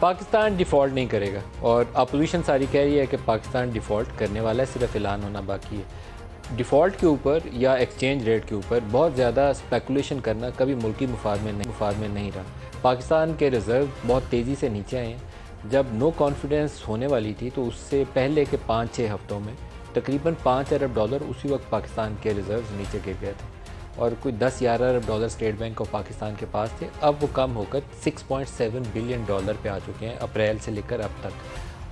Pakistan default नहीं करेगा और अपोजिशन सारी कह रही है कि पाकिस्तान डिफ़ॉल्ट करने वाला है, सिर्फ ऐलान होना बाकी है। डिफ़ॉल्ट के ऊपर या एक्सचेंज रेट के ऊपर बहुत ज़्यादा स्पेकुलेशन करना कभी मुल्की मुफाद में नहीं रहा। पाकिस्तान के रिज़र्व बहुत तेज़ी से नीचे आए हैं। जब नो कॉन्फिडेंस होने वाली थी तो उससे पहले के 5-6 हफ़्तों में तकरीबन $5 अरब उसी वक्त पाकिस्तान के रिज़र्व नीचे गिर गए थे और कोई 10-11 अरब dollar State Bank of Pakistan के पास थे। अब वो कम होकर $6.7 बिलियन पे आ चुके हैं अप्रैल से लेकर अब तक।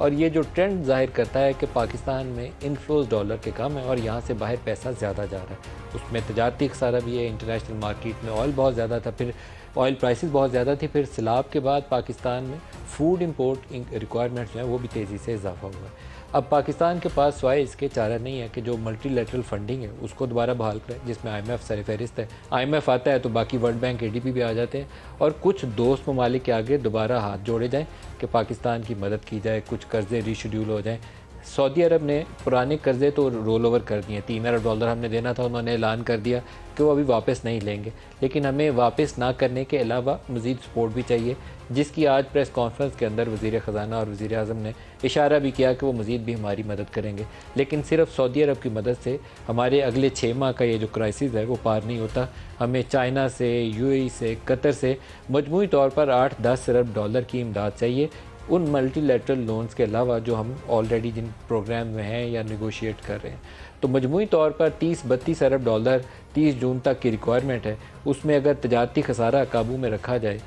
और ये जो ट्रेंड जाहिर करता है कि पाकिस्तान में इनफ्लोज डॉलर के कम है और यहाँ से बाहर पैसा ज़्यादा जा रहा है। उसमें तजारती खसारा भी है। इंटरनेशनल मार्केट में ऑयल बहुत ज़्यादा था, फिर ऑयल प्राइसेस बहुत ज़्यादा थी, फिर सैलाब के बाद पाकिस्तान में फूड इंपोर्ट रिक्वायरमेंट्स जो हैं वो भी तेज़ी से इजाफा हुआ है। अब पाकिस्तान के पास सिवाय इसके चारा नहीं है कि जो मल्टीलैटरल फंडिंग है उसको दोबारा बहाल करें, जिसमें IMF सरफहरिस्त है। IMF आता है तो बाकी वर्ल्ड बैंक ADB भी आ जाते हैं और कुछ दोस्त ममालिक के आगे दोबारा हाथ जोड़े जाएँ कि पाकिस्तान की मदद की जाए, कुछ कर्ज़े रीशेड्यूल हो जाएँ। सऊदी अरब ने पुराने कर्ज़े तो रोल ओवर कर दिए, $3 अरब हमने देना था, उन्होंने ऐलान कर दिया कि वो अभी वापस नहीं लेंगे। लेकिन हमें वापस ना करने के अलावा मज़ीद सपोर्ट भी चाहिए, जिसकी आज प्रेस कॉन्फ्रेंस के अंदर वज़ीर ख़जाना और वज़ीर आज़म ने इशारा भी किया कि वो मज़ीद भी हमारी मदद करेंगे। लेकिन सिर्फ सऊदी अरब की मदद से हमारे अगले 6 माह का ये जो क्राइसिस है वो पार नहीं होता। हमें चाइना से, UAE से, कतर से मजमूई तौर पर $8-10 अरब की इमदाद चाहिए, उन मल्टीलैटरल लोन्स के अलावा जो हम ऑलरेडी जिन प्रोग्राम में हैं या नेगोशिएट कर रहे हैं। तो मजमूई तौर पर $30-32 अरब 30 जून तक की रिक्वायरमेंट है। उसमें अगर तजारती खसारा काबू में रखा जाए,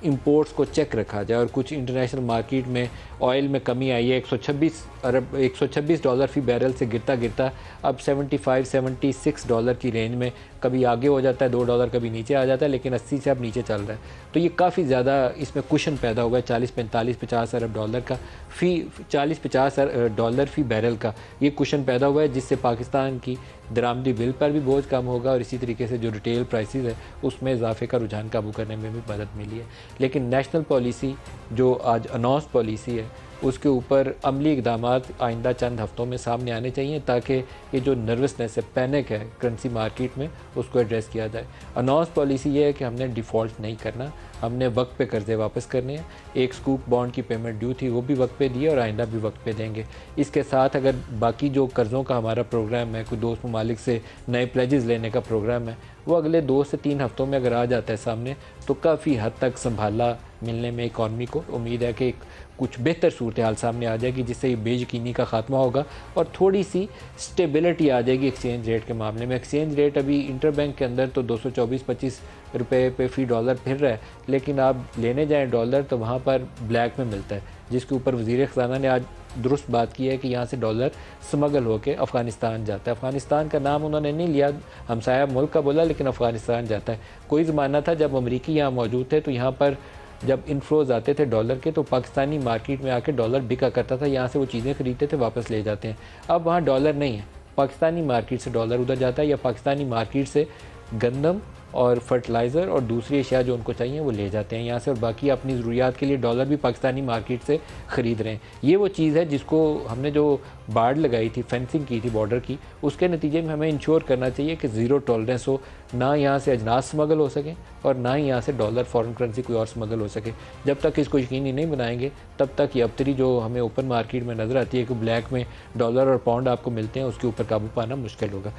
इंपोर्ट्स को चेक रखा जाए और कुछ इंटरनेशनल मार्केट में ऑयल में कमी आई है, $126 फ़ी बैरल से गिरता गिरता अब $75-76 की रेंज में कभी आगे हो जाता है, $2 कभी नीचे आ जाता है, लेकिन 80 से अब नीचे चल रहा है। तो ये काफ़ी ज़्यादा इसमें कुशन पैदा होगा। 40-45-50 अरब डॉलर का $40-50 फ़ी बैरल का ये कुशन पैदा हुआ है, जिससे पाकिस्तान की दरामदी बिल पर भी बोझ कम होगा और इसी तरीके से जो रिटेल प्राइसेस है उसमें इजाफे का रुझान काबू करने में भी मदद मिली है। लेकिन नेशनल पॉलिसी जो आज अनाउंस पॉलिसी है उसके ऊपर अमली इक़दाम आइंदा चंद हफ़्तों में सामने आने चाहिए, ताकि ये जो नर्वसनेस है, पैनिक है करेंसी मार्केट में, उसको एड्रेस किया जाए। अनाउंस पॉलिसी ये है कि हमने डिफ़ॉल्ट नहीं करना, हमने वक्त पे कर्ज़े वापस करने हैं। एक स्कूप बॉन्ड की पेमेंट ड्यू थी वो भी वक्त पे दी और आइंदा भी वक्त पे देंगे। इसके साथ अगर बाकी जो कर्ज़ों का हमारा प्रोग्राम है, कोई दोस्त ममालिक से नए प्लेजेस लेने का प्रोग्राम है, वो अगले 2 से 3 हफ़्तों में अगर आ जाता है सामने तो काफ़ी हद तक संभाला मिलने में इकॉनमी को उम्मीद है कि कुछ बेहतर सूरत हाल सामने आ जाएगी, जिससे ये बेयकीनी का ख़ात्मा होगा और थोड़ी सी स्टेबिलिटी आ जाएगी एक्सचेंज रेट के मामले में। एक्सचेंज रेट अभी इंटर बैंक के अंदर तो 224-25 रुपये पे फ़ी डॉलर फिर रहा है, लेकिन आप लेने जाएँ डॉलर तो वहाँ पर ब्लैक में मिलता है, जिसके ऊपर वज़ीर ख़जाना ने आज दुरुस्त बात की है कि यहाँ से डॉलर स्मगल होकर अफ़गानिस्तान जाता है। अफ़गानिस्तान का नाम उन्होंने नहीं लिया, हमसाया मुल्क का बोला, लेकिन अफ़गानिस्तान जाता है। कोई ज़माना था जब अमरीकी यहाँ मौजूद थे तो यहाँ पर जब इनफ्लोज आते थे डॉलर के तो पाकिस्तानी मार्केट में आके डॉलर बिका करता था, यहाँ से वो चीज़ें खरीदते थे, वापस ले जाते हैं। अब वहाँ डॉलर नहीं है, पाकिस्तानी मार्केट से डॉलर उधर जाता है या पाकिस्तानी मार्केट से गंदम और फर्टिलाइज़र और दूसरी अशिया जो उनको चाहिए वो ले जाते हैं यहाँ से, और बाकी अपनी ज़रूरियात के लिए डॉलर भी पाकिस्तानी मार्केट से ख़रीद रहे हैं। ये वो चीज़ है जिसको हमने जो बाड़ लगाई थी, फेंसिंग की थी बॉर्डर की, उसके नतीजे में हमें इंश्योर करना चाहिए कि ज़ीरो टॉलरेंस हो, ना यहाँ से अजनास स्मगल हो सके और ना ही यहाँ से डॉलर फॉरेन करेंसी कोई और स्मगल हो सके। जब तक इसको यकीनी नहीं बनाएंगे तब तक ये अबतरी जो हमें ओपन मार्केट में नज़र आती है कि ब्लैक में डॉलर और पाउंड आपको मिलते हैं, उसके ऊपर काबू पाना मुश्किल होगा।